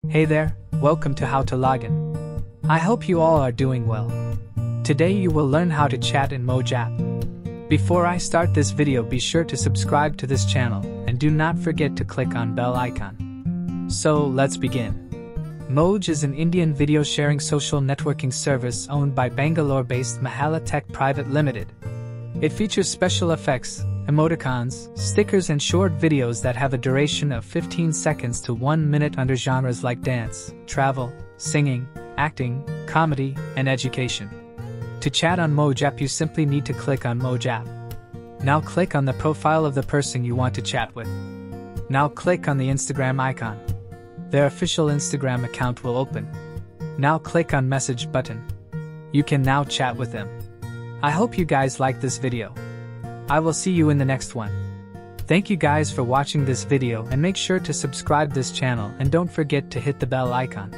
Hey there, welcome to How to Login. I hope you all are doing well. Today you will learn how to chat in Moj App. Before I start this video, be sure to subscribe to this channel and do not forget to click on bell icon. So let's begin. Moj is an Indian video sharing social networking service owned by Bangalore-based Mahala Tech Private Limited. It features special effects, emoticons, stickers and short videos that have a duration of 15 seconds to 1 minute under genres like dance, travel, singing, acting, comedy, and education. To chat on Moj App, you simply need to click on Moj App. Now click on the profile of the person you want to chat with. Now click on the Instagram icon. Their official Instagram account will open. Now click on Message button. You can now chat with them. I hope you guys like this video. I will see you in the next one. Thank you guys for watching this video, and make sure to subscribe this channel and don't forget to hit the bell icon.